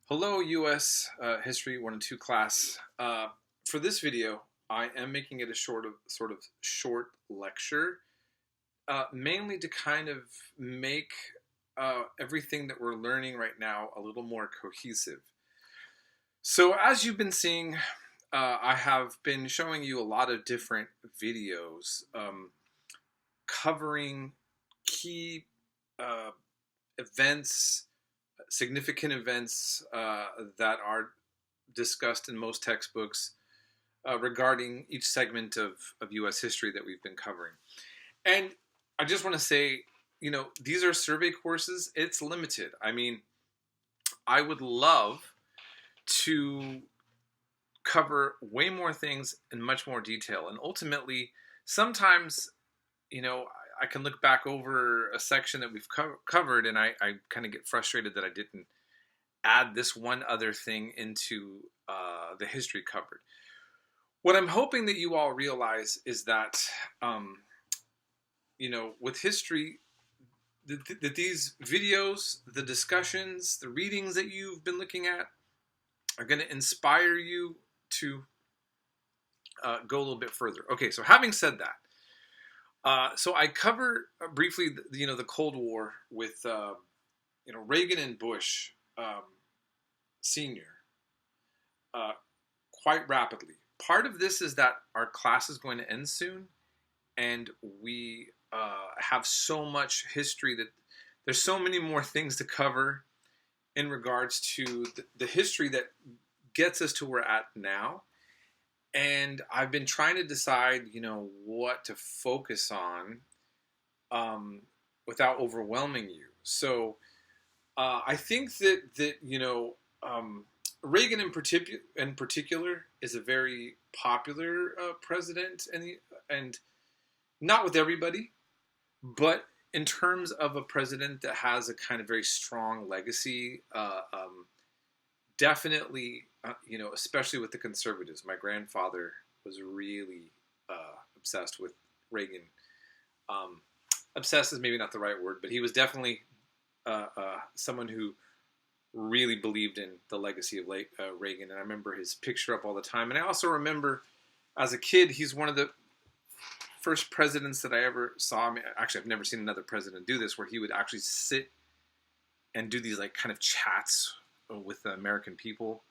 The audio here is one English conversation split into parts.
Hello, US History 1 and 2 class. For this video, I am making it a sort of short lecture, mainly to kind of make everything that we're learning right now a little more cohesive. So, as you've been seeing, I have been showing you a lot of different videos covering key events, significant events that are discussed in most textbooks regarding each segment of U.S. history that we've been covering. And I just want to say, these are survey courses. It's limited. I mean, I would love to cover way more things in much more detail. And ultimately, sometimes, I can look back over a section that we've covered and I kind of get frustrated that I didn't add this one other thing into the history covered. What I'm hoping that you all realize is that, with history, that these videos, the discussions, the readings that you've been looking at are going to inspire you to go a little bit further. Okay, so having said that, so I cover briefly, the Cold War with, Reagan and Bush Senior, quite rapidly. Part of this is that our class is going to end soon, and we have so much history that there's so many more things to cover in regards to the history that gets us to where we're at now. And I've been trying to decide, what to focus on without overwhelming you. So I think that Reagan in particular is a very popular president, and not with everybody, but in terms of a president that has a kind of very strong legacy, definitely, especially with the conservatives. My grandfather was really obsessed with Reagan. Obsessed is maybe not the right word, but he was definitely someone who really believed in the legacy of Reagan. And I remember his picture up all the time. And I also remember as a kid, he's one of the first presidents that I ever saw. I mean, actually, I've never seen another president do this, where he would actually sit and do these kind of chats with the American people.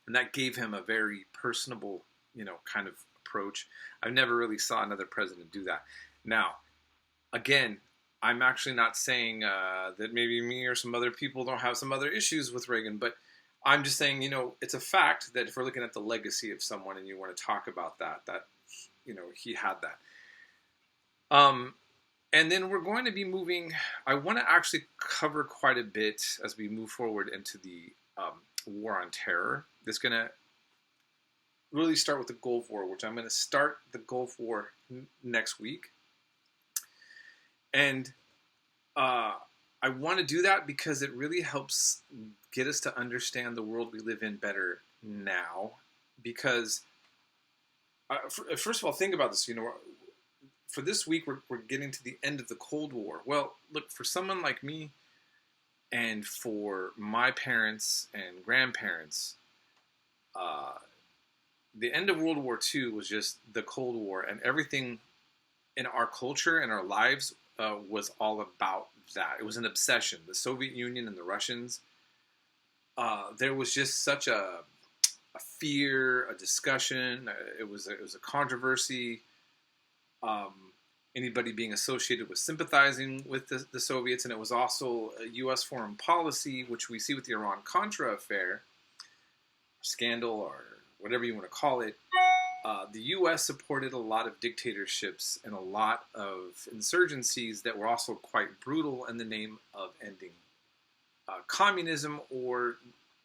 And that gave him a very personable, kind of approach. I never really saw another president do that. Now, again, I'm actually not saying that maybe me or some other people don't have some other issues with Reagan, but I'm just saying, it's a fact that if we're looking at the legacy of someone and you want to talk about that he had that. And then we're going to be moving, I want to actually cover quite a bit as we move forward into the War on Terror. This is going to really start with the Gulf War, which I'm going to start the Gulf War next week. And I want to do that because it really helps get us to understand the world we live in better now. Because, first of all, think about this. For this week, we're getting to the end of the Cold War. Well, look, for someone like me and for my parents and grandparents, the end of World War II was just the Cold War, and everything in our culture and our lives was all about that. It was an obsession. The Soviet Union and the Russians, there was just such a fear, a discussion. It was a controversy. Anybody being associated with sympathizing with the Soviets, and it was also a U.S. foreign policy, which we see with the Iran-Contra affair, scandal, or whatever you want to call it. The U.S. supported a lot of dictatorships and a lot of insurgencies that were also quite brutal in the name of ending communism, or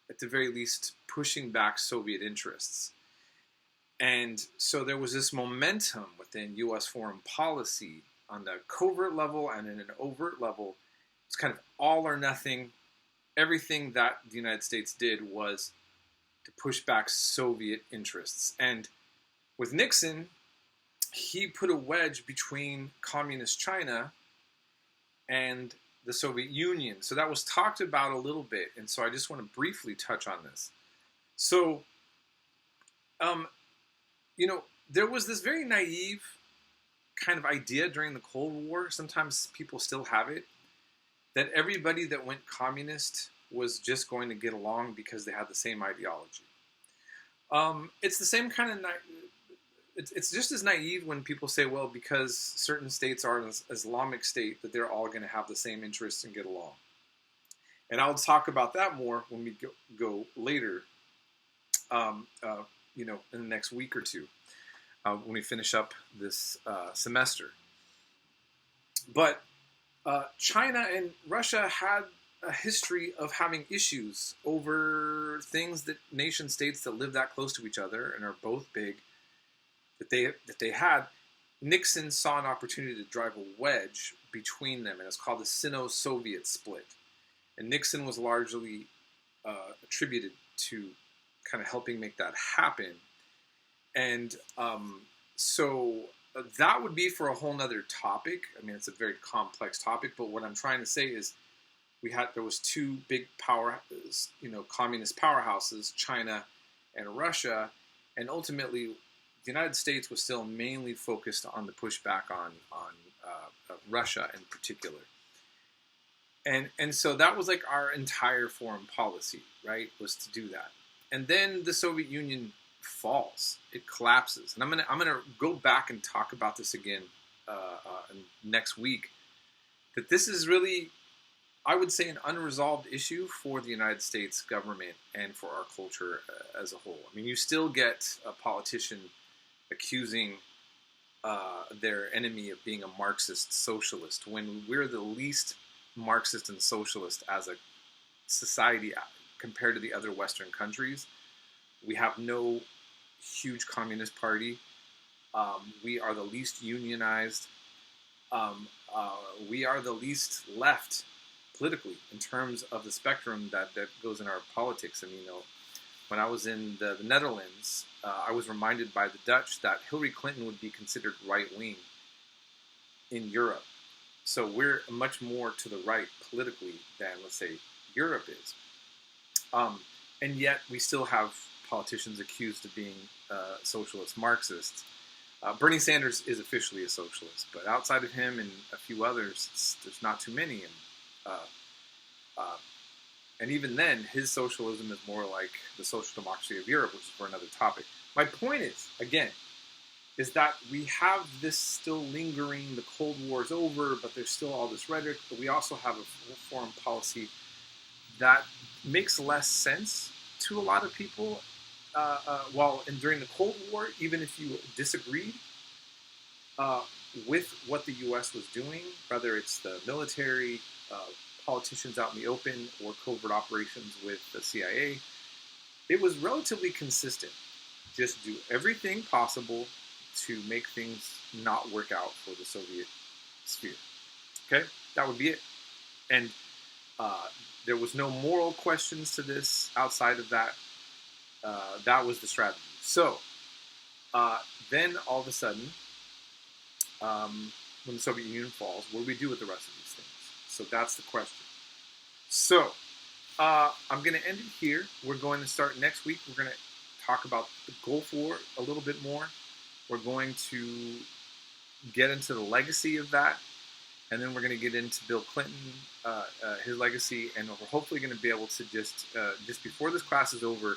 at the very least pushing back Soviet interests. And so there was this momentum within U.S. foreign policy on the covert level and in an overt level. It's kind of all or nothing. Everything that the United States did was to push back Soviet interests. And with Nixon, he put a wedge between communist China and the Soviet Union. So that was talked about a little bit, and so I just want to briefly touch on this. So, um, there was this very naive kind of idea during the Cold War. Sometimes people still have it, that everybody that went communist was just going to get along because they had the same ideology. It's the same kind of it's just as naive when people say, well, because certain states are an Islamic state, that they're all going to have the same interests and get along. And I'll talk about that more when we go later, in the next week or two, when we finish up this semester. But China and Russia had a history of having issues over things that nation states that live that close to each other and are both big, that they had. Nixon saw an opportunity to drive a wedge between them, and it's called the Sino-Soviet split. And Nixon was largely attributed to kind of helping make that happen. And so that would be for a whole nother topic. I mean, it's a very complex topic, but what I'm trying to say is there was two big communist powerhouses, China and Russia, and ultimately the United States was still mainly focused on the pushback on Russia in particular. And so that was like our entire foreign policy, right, was to do that. And then the Soviet Union falls, it collapses. And I'm gonna go back and talk about this again next week, that this is really, I would say, an unresolved issue for the United States government and for our culture as a whole. I mean, you still get a politician accusing their enemy of being a Marxist socialist when we're the least Marxist and socialist as a society compared to the other Western countries. We have no huge communist party. We are the least unionized. We are the least left politically in terms of the spectrum that goes in our politics. I mean, when I was in the Netherlands, I was reminded by the Dutch that Hillary Clinton would be considered right-wing in Europe. So we're much more to the right politically than, let's say, Europe is. And yet we still have politicians accused of being socialist Marxists. Bernie Sanders is officially a socialist, but outside of him and a few others, there's not too many. And even then, his socialism is more like the social democracy of Europe, which is for another topic. My point is, again, is that we have this still lingering, the Cold War is over, but there's still all this rhetoric, but we also have a foreign policy that makes less sense to a lot of people. During the Cold War, even if you disagreed with what the U.S. was doing, whether it's the military, politicians out in the open, or covert operations with the CIA, it was relatively consistent. Just do everything possible to make things not work out for the Soviet sphere. Okay? That would be it. And there was no moral questions to this outside of that. That was the strategy. So, then all of a sudden, when the Soviet Union falls, what do we do with the rest of these things? So that's the question. So, I'm going to end it here. We're going to start next week. We're going to talk about the Gulf War a little bit more. We're going to get into the legacy of that. And then we're going to get into Bill Clinton, his legacy. And we're hopefully going to be able to just before this class is over,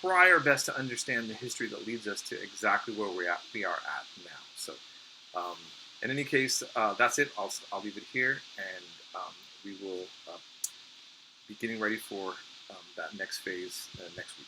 try our best to understand the history that leads us to exactly where we are at now. So, in any case, that's it. I'll leave it here, and we will be getting ready for that next phase next week.